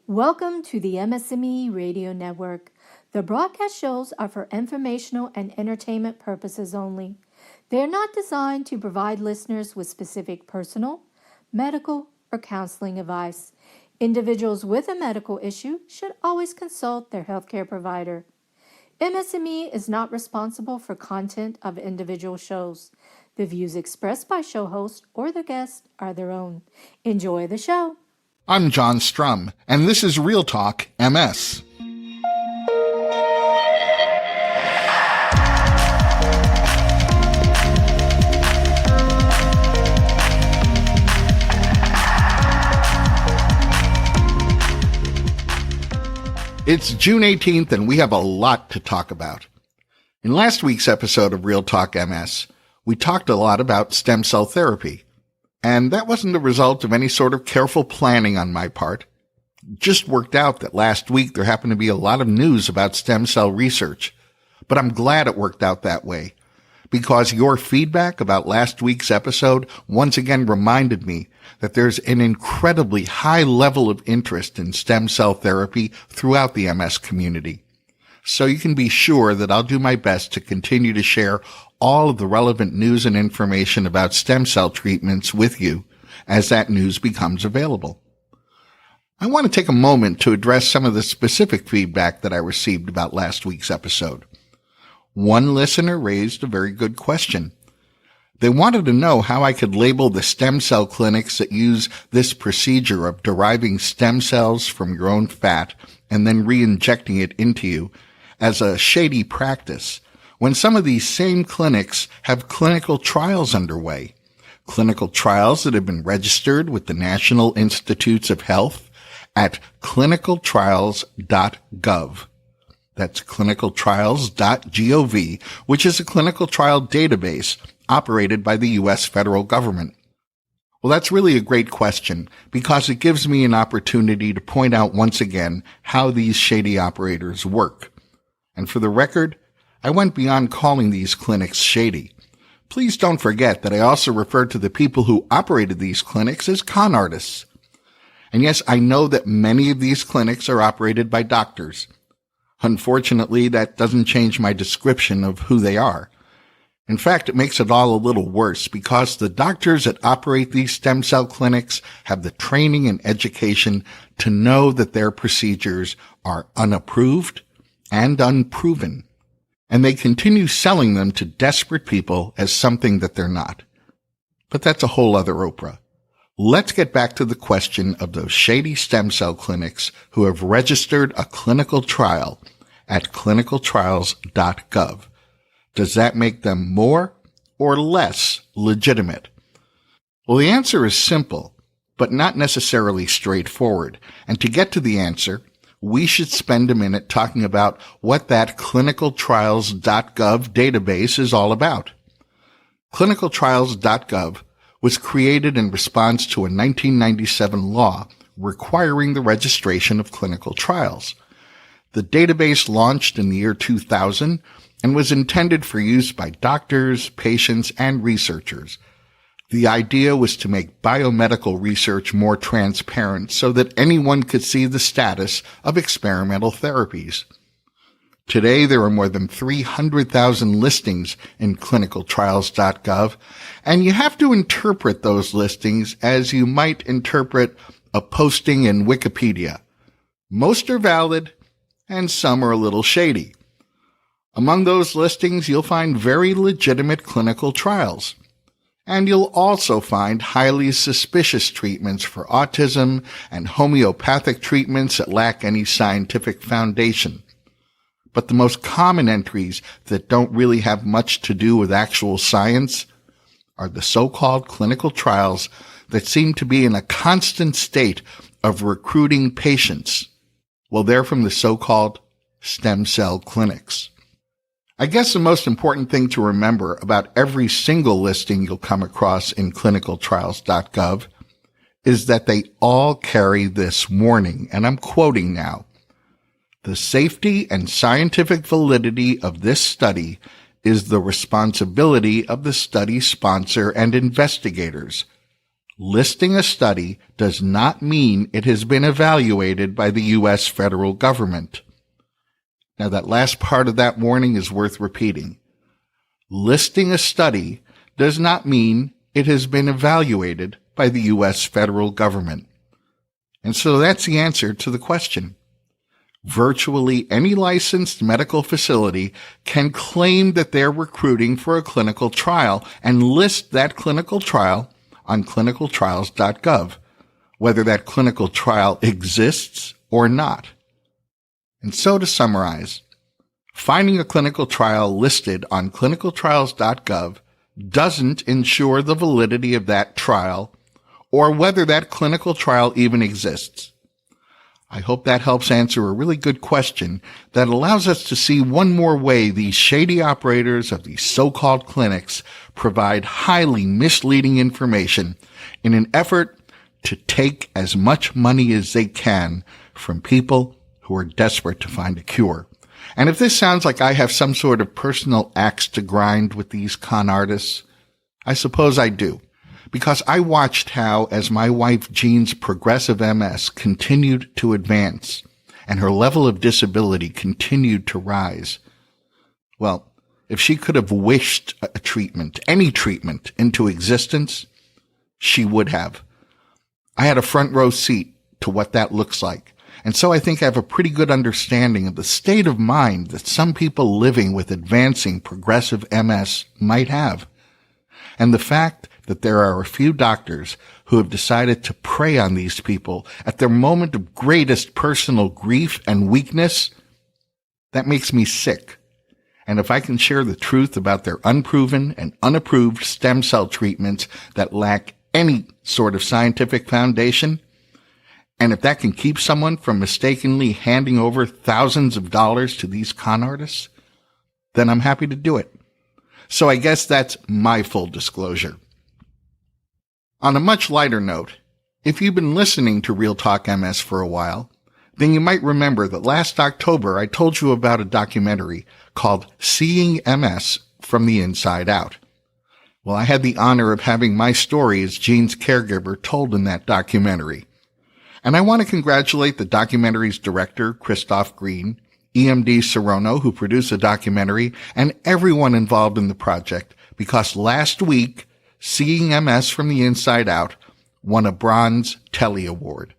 Welcome to the MS&Me Radio Network. The broadcast shows are for informational and entertainment purposes only. They are not designed to provide listeners with specific personal, medical, or counseling advice. Individuals with a medical issue should always consult their healthcare provider. MS&Me is not responsible for content of individual shows. The views expressed by show hosts or their guests are their own. Enjoy the show. I'm John Strum, and this is RealTalk MS. It's June 18th, and we have a lot to talk about. In last week's episode of RealTalk MS, we talked a lot about stem cell therapy. And that wasn't the result of any sort of careful planning on my part. It just worked out that last week there happened to be a lot of news about stem cell research. But I'm glad it worked out that way, because your feedback about last week's episode once again reminded me that there's an incredibly high level of interest in stem cell therapy throughout the MS community. So you can be sure that I'll do my best to continue to share all of the relevant news and information about stem cell treatments with you as that news becomes available. I want to take a moment to address some of the specific feedback that I received about last week's episode. One listener raised a very good question. They wanted to know how I could label the stem cell clinics that use this procedure of deriving stem cells from your own fat and then re-injecting it into you as a shady practice, when some of these same clinics have clinical trials underway, clinical trials that have been registered with the National Institutes of Health at clinicaltrials.gov. That's clinicaltrials.gov, which is a clinical trial database operated by the U.S. federal government. Well, that's really a great question, because it gives me an opportunity to point out once again how these shady operators work. And for the record, I went beyond calling these clinics shady. Please don't forget that I also referred to the people who operated these clinics as con artists. And yes, I know that many of these clinics are operated by doctors. Unfortunately, that doesn't change my description of who they are. In fact, it makes it all a little worse, because the doctors that operate these stem cell clinics have the training and education to know that their procedures are unapproved and unproven, and they continue selling them to desperate people as something that they're not. But that's a whole other Oprah. Let's get back to the question of those shady stem cell clinics who have registered a clinical trial at clinicaltrials.gov. Does that make them more or less legitimate? Well, the answer is simple, but not necessarily straightforward. And to get to the answer, we should spend a minute talking about what that clinicaltrials.gov database is all about. Clinicaltrials.gov was created in response to a 1997 law requiring the registration of clinical trials. The database launched in the year 2000 and was intended for use by doctors, patients, and researchers. The idea was to make biomedical research more transparent so that anyone could see the status of experimental therapies. Today, there are more than 300,000 listings in clinicaltrials.gov, and you have to interpret those listings as you might interpret a posting in Wikipedia. Most are valid, and some are a little shady. Among those listings, you'll find very legitimate clinical trials. And you'll also find highly suspicious treatments for autism and homeopathic treatments that lack any scientific foundation. But the most common entries that don't really have much to do with actual science are the so-called clinical trials that seem to be in a constant state of recruiting patients. Well, they're from the so-called stem cell clinics. I guess the most important thing to remember about every single listing you'll come across in clinicaltrials.gov is that they all carry this warning, and I'm quoting now. The safety and scientific validity of this study is the responsibility of the study sponsor and investigators. Listing a study does not mean it has been evaluated by the U.S. federal government. Now, that last part of that warning is worth repeating. Listing a study does not mean it has been evaluated by the U.S. federal government. And so that's the answer to the question. Virtually any licensed medical facility can claim that they're recruiting for a clinical trial and list that clinical trial on clinicaltrials.gov, whether that clinical trial exists or not. And so to summarize, finding a clinical trial listed on clinicaltrials.gov doesn't ensure the validity of that trial or whether that clinical trial even exists. I hope that helps answer a really good question that allows us to see one more way these shady operators of these so-called clinics provide highly misleading information in an effort to take as much money as they can from people who are desperate to find a cure. And if this sounds like I have some sort of personal axe to grind with these con artists, I suppose I do. Because I watched how, as my wife Jean's progressive MS continued to advance and her level of disability continued to rise, well, if she could have wished a treatment, any treatment, into existence, she would have. I had a front row seat to what that looks like. And so I think I have a pretty good understanding of the state of mind that some people living with advancing progressive MS might have. And the fact that there are a few doctors who have decided to prey on these people at their moment of greatest personal grief and weakness, that makes me sick. And if I can share the truth about their unproven and unapproved stem cell treatments that lack any sort of scientific foundation, and if that can keep someone from mistakenly handing over thousands of dollars to these con artists, then I'm happy to do it. So I guess that's my full disclosure. On a much lighter note, if you've been listening to Real Talk MS for a while, then you might remember that last October I told you about a documentary called Seeing MS from the Inside Out. Well, I had the honor of having my story as Jean's caregiver told in that documentary. And I want to congratulate the documentary's director, Christoph Green, EMD Serono, who produced the documentary, and everyone involved in the project, because last week, Seeing MS from the Inside Out won a Bronze Telly Award.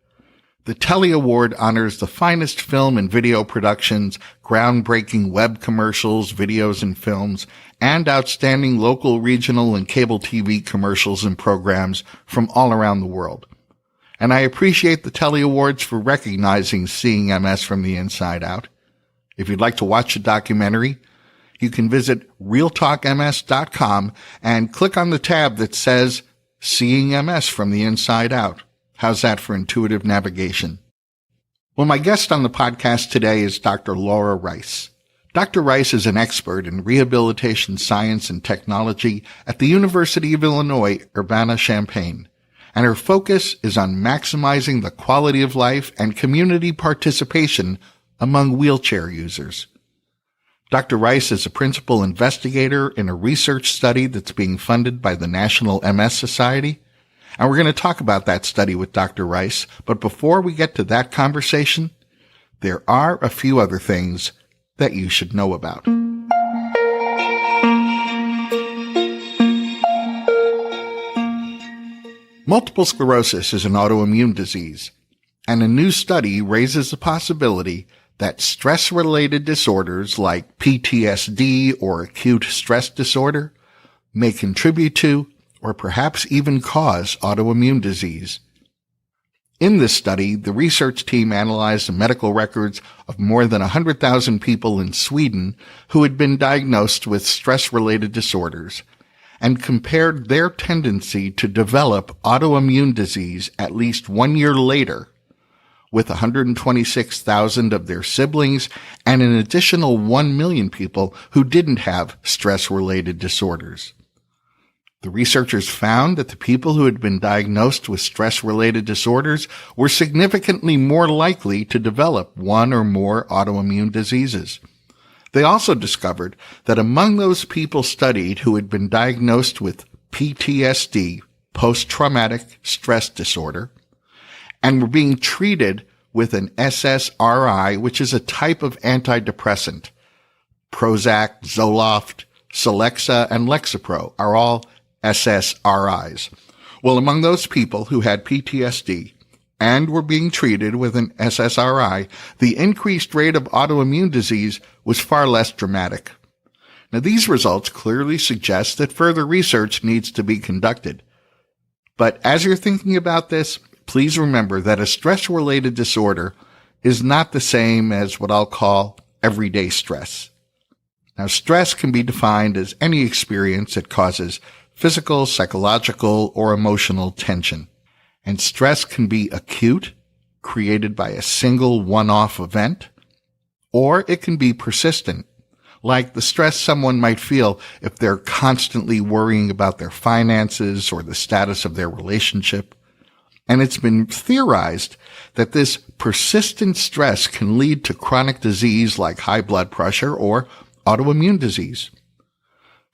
The Telly Award honors the finest film and video productions, groundbreaking web commercials, videos and films, and outstanding local, regional, and cable TV commercials and programs from all around the world. And I appreciate the Telly Awards for recognizing Seeing MS from the Inside Out. If you'd like to watch the documentary, you can visit RealTalkMS.com and click on the tab that says Seeing MS from the Inside Out. How's that for intuitive navigation? Well, my guest on the podcast today is Dr. Laura Rice. Dr. Rice is an expert in rehabilitation science and technology at the University of Illinois, Urbana-Champaign, and her focus is on maximizing the quality of life and community participation among wheelchair users. Dr. Rice is a principal investigator in a research study that's being funded by the National MS Society, and we're going to talk about that study with Dr. Rice. But before we get to that conversation, there are a few other things that you should know about. Multiple sclerosis is an autoimmune disease, and a new study raises the possibility that stress-related disorders like PTSD or acute stress disorder may contribute to or perhaps even cause autoimmune disease. In this study, the research team analyzed the medical records of more than 100,000 people in Sweden who had been diagnosed with stress-related disorders and compared their tendency to develop autoimmune disease at least 1 year later with 126,000 of their siblings and an additional 1 million people who didn't have stress-related disorders. The researchers found that the people who had been diagnosed with stress-related disorders were significantly more likely to develop one or more autoimmune diseases. They also discovered that among those people studied who had been diagnosed with PTSD, post-traumatic stress disorder, and were being treated with an SSRI, which is a type of antidepressant. Prozac, Zoloft, Celexa, and Lexapro are all SSRIs. Well, among those people who had PTSD and were being treated with an SSRI, the increased rate of autoimmune disease was far less dramatic. Now, these results clearly suggest that further research needs to be conducted. But as you're thinking about this, please remember that a stress-related disorder is not the same as what I'll call everyday stress. Now, stress can be defined as any experience that causes physical, psychological, or emotional tension. And stress can be acute, created by a single one-off event, or it can be persistent, like the stress someone might feel if they're constantly worrying about their finances or the status of their relationship. And it's been theorized that this persistent stress can lead to chronic disease like high blood pressure or autoimmune disease.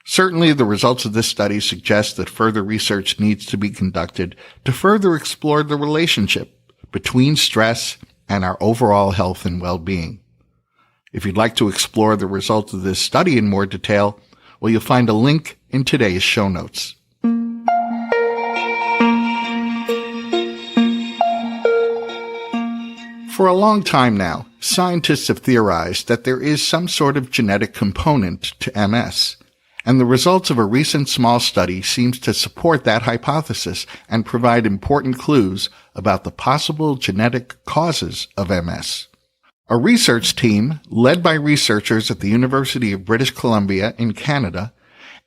Certainly, the results of this study suggest that further research needs to be conducted to further explore the relationship between stress and our overall health and well-being. If you'd like to explore the results of this study in more detail, well, you'll find a link in today's show notes. For a long time now, scientists have theorized that there is some sort of genetic component to MS, and the results of a recent small study seems to support that hypothesis and provide important clues about the possible genetic causes of MS. A research team, led by researchers at the University of British Columbia in Canada,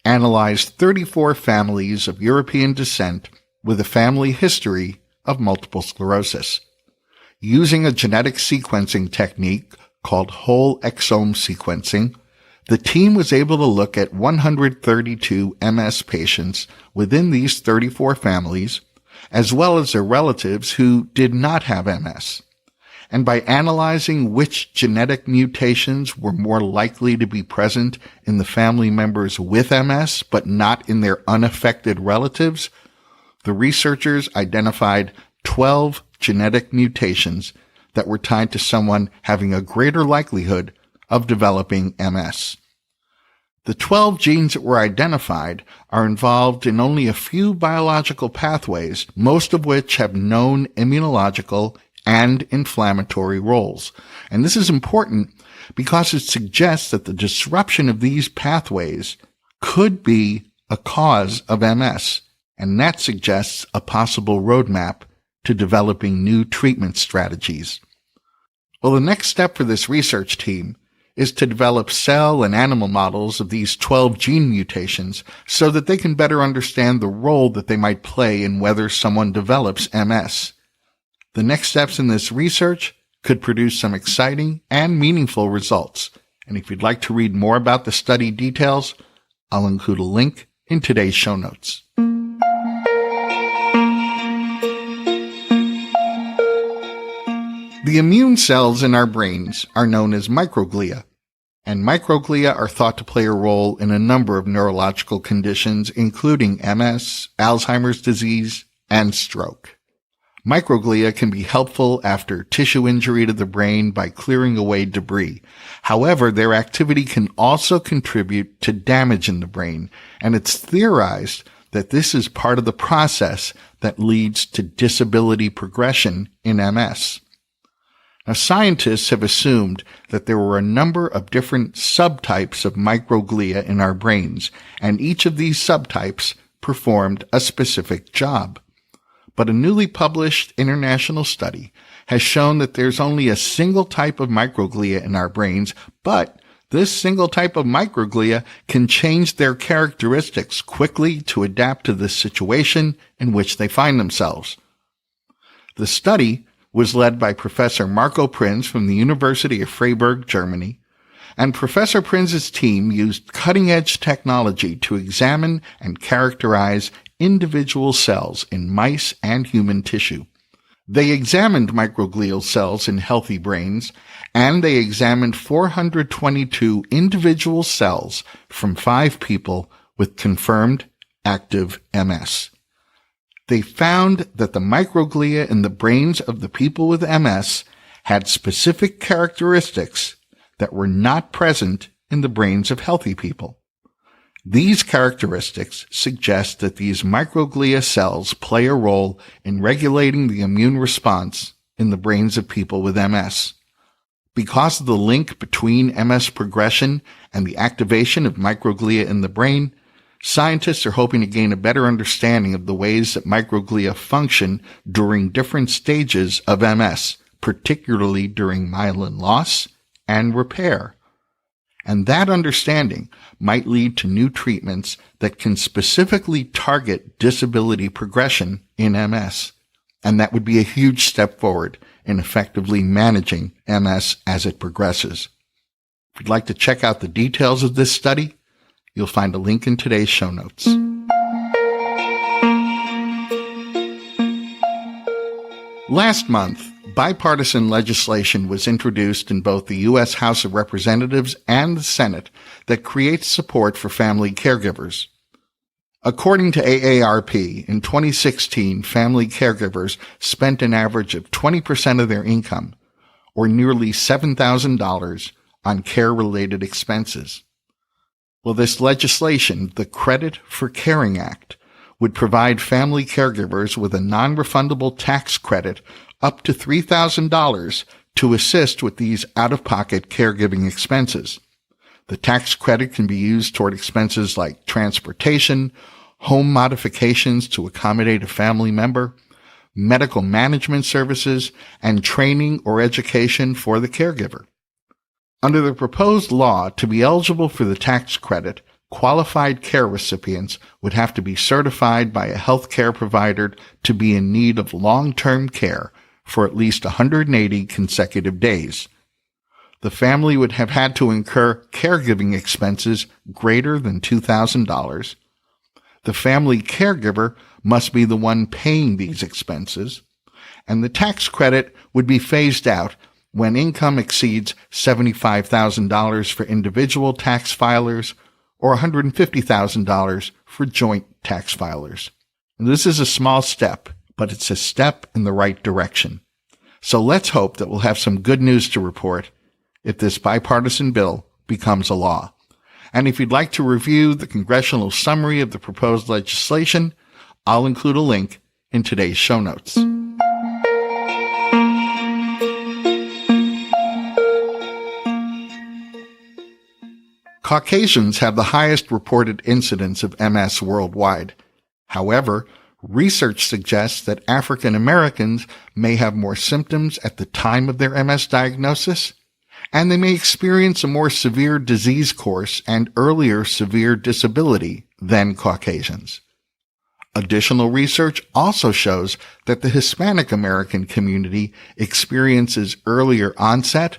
analyzed 34 families of European descent with a family history of multiple sclerosis. Using a genetic sequencing technique called whole exome sequencing, the team was able to look at 132 MS patients within these 34 families, as well as their relatives who did not have MS. And by analyzing which genetic mutations were more likely to be present in the family members with MS but not in their unaffected relatives, the researchers identified 12 genetic mutations that were tied to someone having a greater likelihood of developing MS. The 12 genes that were identified are involved in only a few biological pathways, most of which have known immunological and inflammatory roles. And this is important because it suggests that the disruption of these pathways could be a cause of MS, and that suggests a possible roadmap to developing new treatment strategies. Well, the next step for this research team is to develop cell and animal models of these 12 gene mutations so that they can better understand the role that they might play in whether someone develops MS. The next steps in this research could produce some exciting and meaningful results. And if you'd like to read more about the study details, I'll include a link in today's show notes. The immune cells in our brains are known as microglia, and microglia are thought to play a role in a number of neurological conditions, including MS, Alzheimer's disease, and stroke. Microglia can be helpful after tissue injury to the brain by clearing away debris. However, their activity can also contribute to damage in the brain, and it's theorized that this is part of the process that leads to disability progression in MS. Now, scientists have assumed that there were a number of different subtypes of microglia in our brains, and each of these subtypes performed a specific job. But a newly published international study has shown that there's only a single type of microglia in our brains, but this single type of microglia can change their characteristics quickly to adapt to the situation in which they find themselves. The study was led by Professor Marco Prinz from the University of Freiburg, Germany, and Professor Prinz's team used cutting-edge technology to examine and characterize individual cells in mice and human tissue. They examined microglial cells in healthy brains, and they examined 422 individual cells from 5 people with confirmed active MS. They found that the microglia in the brains of the people with MS had specific characteristics that were not present in the brains of healthy people. These characteristics suggest that these microglia cells play a role in regulating the immune response in the brains of people with MS. Because of the link between MS progression and the activation of microglia in the brain, scientists are hoping to gain a better understanding of the ways that microglia function during different stages of MS, particularly during myelin loss and repair. And that understanding might lead to new treatments that can specifically target disability progression in MS. And that would be a huge step forward in effectively managing MS as it progresses. If you'd like to check out the details of this study, you'll find a link in today's show notes. Last month, bipartisan legislation was introduced in both the U.S. House of Representatives and the Senate that creates support for family caregivers. According to AARP, in 2016, family caregivers spent an average of 20% of their income, or nearly $7,000, on care-related expenses. Well, this legislation, the Credit for Caring Act, would provide family caregivers with a non-refundable tax credit up to $3,000 to assist with these out-of-pocket caregiving expenses. The tax credit can be used toward expenses like transportation, home modifications to accommodate a family member, medical management services, and training or education for the caregiver. Under the proposed law, to be eligible for the tax credit, qualified care recipients would have to be certified by a health care provider to be in need of long-term care for at least 180 consecutive days. The family would have had to incur caregiving expenses greater than $2,000. The family caregiver must be the one paying these expenses, and the tax credit would be phased out when income exceeds $75,000 for individual tax filers or $150,000 for joint tax filers. And this is a small step, but it's a step in the right direction. So let's hope that we'll have some good news to report if this bipartisan bill becomes a law. And if you'd like to review the congressional summary of the proposed legislation, I'll include a link in today's show notes. Caucasians have the highest reported incidence of MS worldwide. However, research suggests that African Americans may have more symptoms at the time of their MS diagnosis, and they may experience a more severe disease course and earlier severe disability than Caucasians. Additional research also shows that the Hispanic American community experiences earlier onset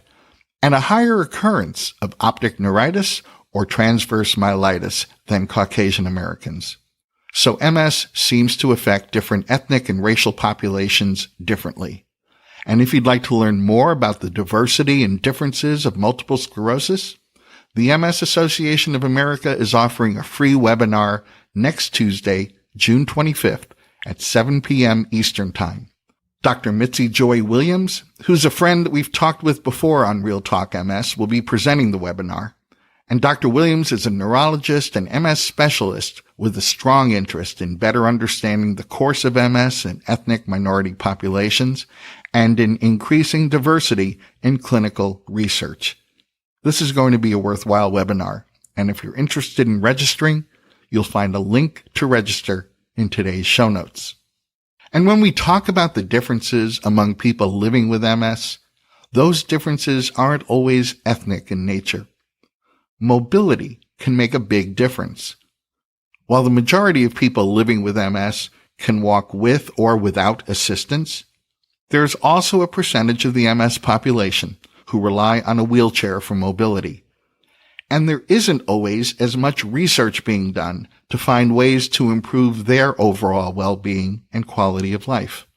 and a higher occurrence of optic neuritis or transverse myelitis than Caucasian Americans. So MS seems to affect different ethnic and racial populations differently. And if you'd like to learn more about the diversity and differences of multiple sclerosis, the MS Association of America is offering a free webinar next Tuesday, June 25th at 7 p.m. Eastern Time. Dr. Mitzi Joy Williams, who's a friend that we've talked with before on RealTalk MS, will be presenting the webinar. And Dr. Williams is a neurologist and MS specialist with a strong interest in better understanding the course of MS in ethnic minority populations and in increasing diversity in clinical research. This is going to be a worthwhile webinar, and if you're interested in registering, you'll find a link to register in today's show notes. And when we talk about the differences among people living with MS, those differences aren't always ethnic in nature. Mobility can make a big difference. While the majority of people living with MS can walk with or without assistance, there's also a percentage of the MS population who rely on a wheelchair for mobility. And there isn't always as much research being done to find ways to improve their overall well-being and quality of life.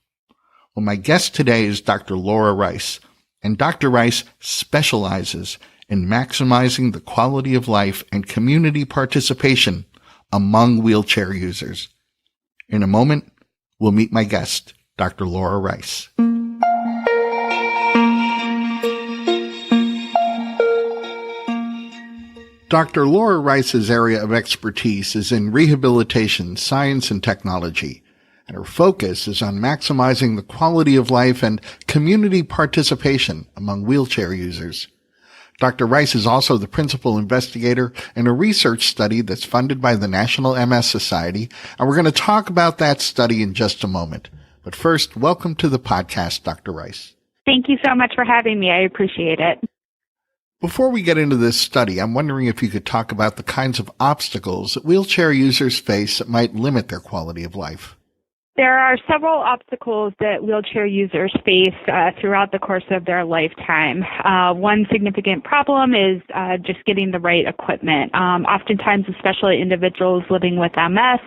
Well, my guest today is Dr. Laura Rice, and Dr. Rice specializes in maximizing the quality of life and community participation among wheelchair users. In a moment, we'll meet my guest, Dr. Laura Rice. Dr. Laura Rice's area of expertise is in rehabilitation, science, and technology, and her focus is on maximizing the quality of life and community participation among wheelchair users. Dr. Rice is also the principal investigator in a research study that's funded by the National MS Society, and we're going to talk about that study in just a moment. But first, welcome to the podcast, Dr. Rice. Thank you so much for having me. I appreciate it. Before we get into this study, I'm wondering if you could talk about the kinds of obstacles that wheelchair users face that might limit their quality of life. There are several obstacles that wheelchair users face throughout the course of their lifetime. One significant problem is just getting the right equipment. Oftentimes, especially individuals living with MS,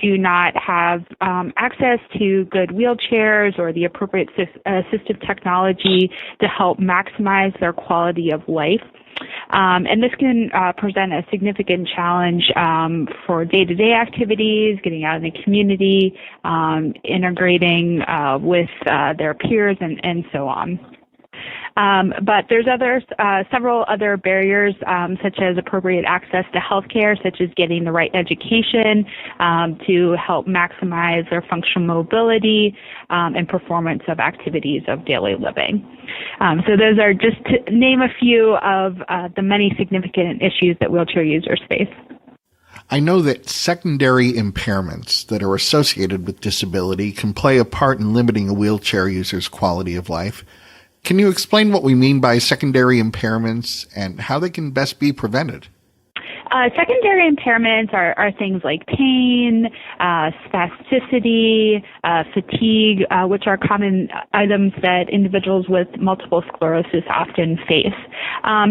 do not have access to good wheelchairs or the appropriate assistive technology to help maximize their quality of life. And this can present a significant challenge for day-to-day activities, getting out in the community, integrating with their peers, and so on. But there's several other barriers, such as appropriate access to healthcare, such as getting the right education to help maximize their functional mobility and performance of activities of daily living. So those are just to name a few of the many significant issues that wheelchair users face. I know that secondary impairments that are associated with disability can play a part in limiting a wheelchair user's quality of life. Can you explain what we mean by secondary impairments and how they can best be prevented? Secondary impairments are things like pain, spasticity, fatigue, which are common items that individuals with multiple sclerosis often face.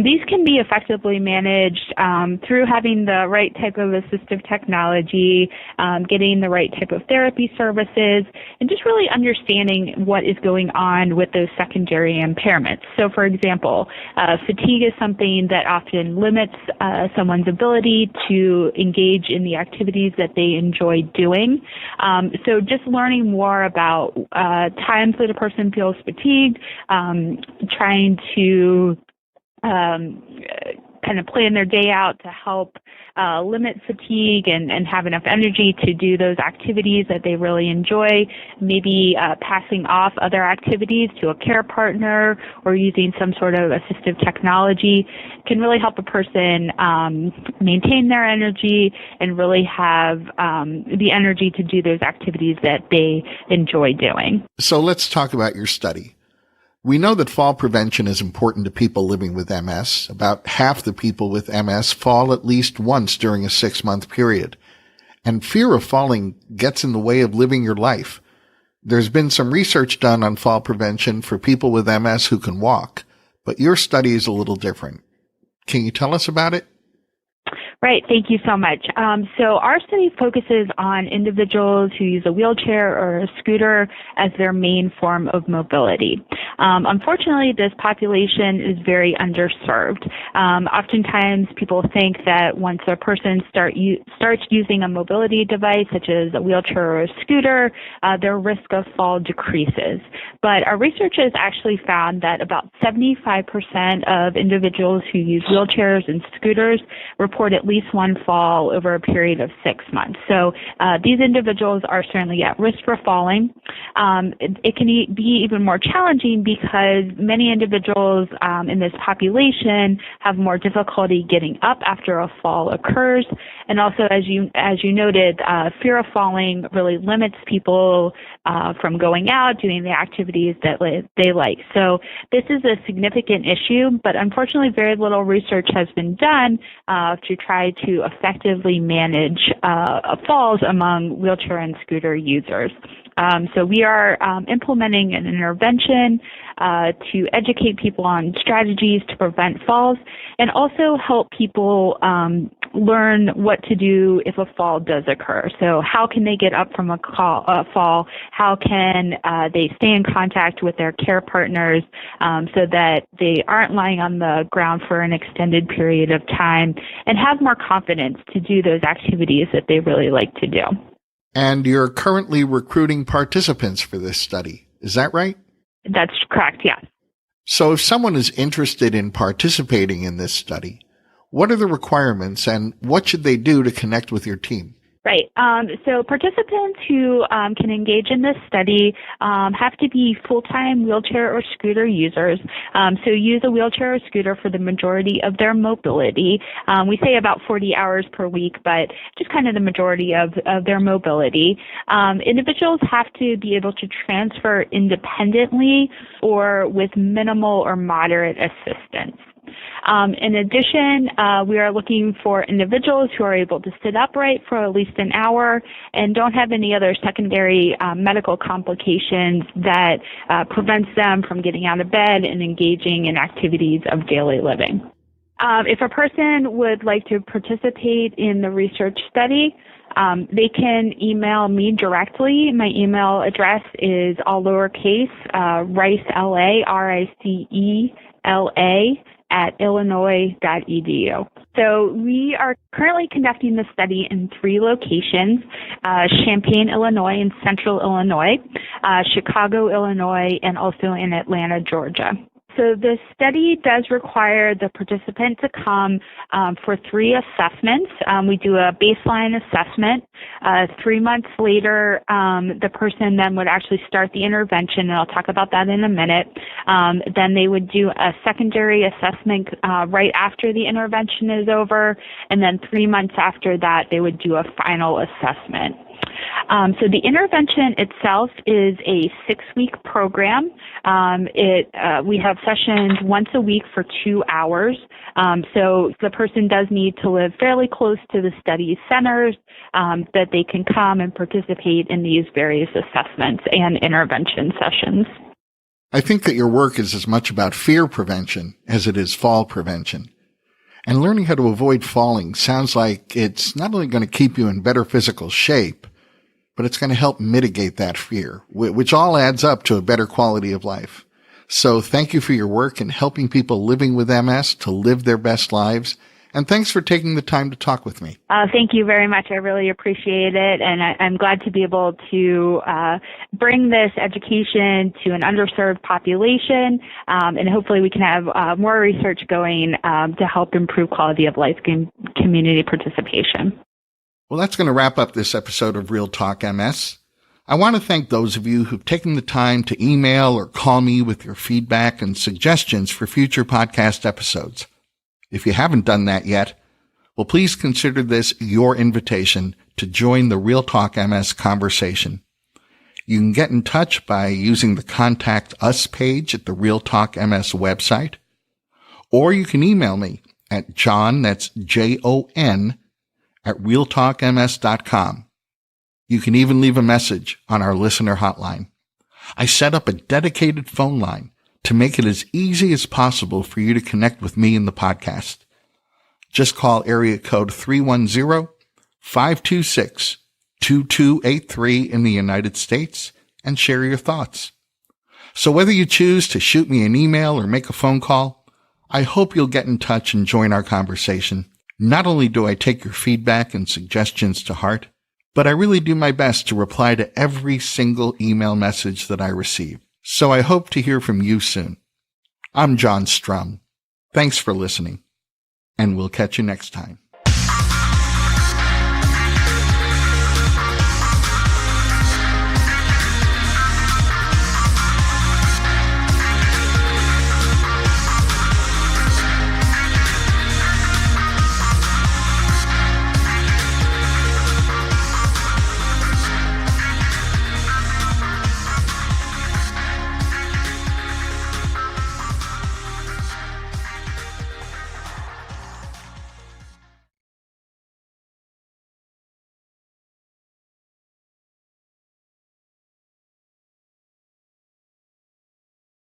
These can be effectively managed through having the right type of assistive technology, getting the right type of therapy services, and just really understanding what is going on with those secondary impairments. So, for example, fatigue is something that often limits someone's ability to engage in the activities that they enjoy doing. So just learning more about times that a person feels fatigued, trying to kind of plan their day out to help limit fatigue and have enough energy to do those activities that they really enjoy, maybe passing off other activities to a care partner or using some sort of assistive technology can really help a person maintain their energy and really have the energy to do those activities that they enjoy doing. So let's talk about your study. We know that fall prevention is important to people living with MS. About half the people with MS fall at least once during a 6-month period. And fear of falling gets in the way of living your life. There's been some research done on fall prevention for people with MS who can walk, but your study is a little different. Can you tell us about it? Right. Thank you so much. So our study focuses on individuals who use a wheelchair or a scooter as their main form of mobility. Unfortunately, this population is very underserved. Oftentimes, people think that once a person starts using a mobility device, such as a wheelchair or a scooter, their risk of fall decreases. But our research has actually found that about 75% of individuals who use wheelchairs and scooters report at least one fall over a period of 6 months. So these individuals are certainly at risk for falling. It can be even more challenging because many individuals in this population have more difficulty getting up after a fall occurs. And also, as you noted, fear of falling really limits people from going out, doing the activities that they like. So this is a significant issue, but unfortunately very little research has been done to try to effectively manage falls among wheelchair and scooter users. So we are implementing an intervention to educate people on strategies to prevent falls and also help people learn what to do if a fall does occur. So how can they get up from a fall? How can they stay in contact with their care partners so that they aren't lying on the ground for an extended period of time and have more confidence to do those activities that they really like to do? And you're currently recruiting participants for this study. Is that right? That's correct, yes. So if someone is interested in participating in this study, what are the requirements and what should they do to connect with your team? Right. So participants who can engage in this study have to be full-time wheelchair or scooter users. So use a wheelchair or scooter for the majority of their mobility. We say about 40 hours per week, but just kind of the majority of their mobility. Individuals have to be able to transfer independently or with minimal or moderate assistance. In addition, we are looking for individuals who are able to sit upright for at least an hour and don't have any other secondary medical complications that prevents them from getting out of bed and engaging in activities of daily living. If a person would like to participate in the research study, they can email me directly. My email address is all lowercase, RICELA, RICELA, at illinois.edu. So we are currently conducting the study in 3 locations, Champaign, Illinois, and Central Illinois, Chicago, Illinois, and also in Atlanta, Georgia. So the study does require the participant to come for 3 assessments. We do a baseline assessment. 3 months later, the person then would actually start the intervention, and I'll talk about that in a minute. Then they would do a secondary assessment right after the intervention is over, and then 3 months after that, they would do a final assessment. So the intervention itself is a 6-week program. We have sessions once a week for 2 hours. So the person does need to live fairly close to the study centers that they can come and participate in these various assessments and intervention sessions. I think that your work is as much about fear prevention as it is fall prevention. And learning how to avoid falling sounds like it's not only going to keep you in better physical shape, but it's going to help mitigate that fear, which all adds up to a better quality of life. So thank you for your work in helping people living with MS to live their best lives. And thanks for taking the time to talk with me. Thank you very much. I really appreciate it. And I'm glad to be able to bring this education to an underserved population. And hopefully we can have more research going to help improve quality of life and community participation. Well, that's going to wrap up this episode of Real Talk MS. I want to thank those of you who've taken the time to email or call me with your feedback and suggestions for future podcast episodes. If you haven't done that yet, well, please consider this your invitation to join the Real Talk MS conversation. You can get in touch by using the Contact Us page at the Real Talk MS website, or you can email me at John, that's Jon, at realtalkms.com. You can even leave a message on our listener hotline. I set up a dedicated phone line to make it as easy as possible for you to connect with me in the podcast. Just call area code 310-526-2283 in the United States and share your thoughts. So whether you choose to shoot me an email or make a phone call, I hope you'll get in touch and join our conversation. Not only do I take your feedback and suggestions to heart, but I really do my best to reply to every single email message that I receive. So I hope to hear from you soon. I'm John Strum. Thanks for listening, and we'll catch you next time.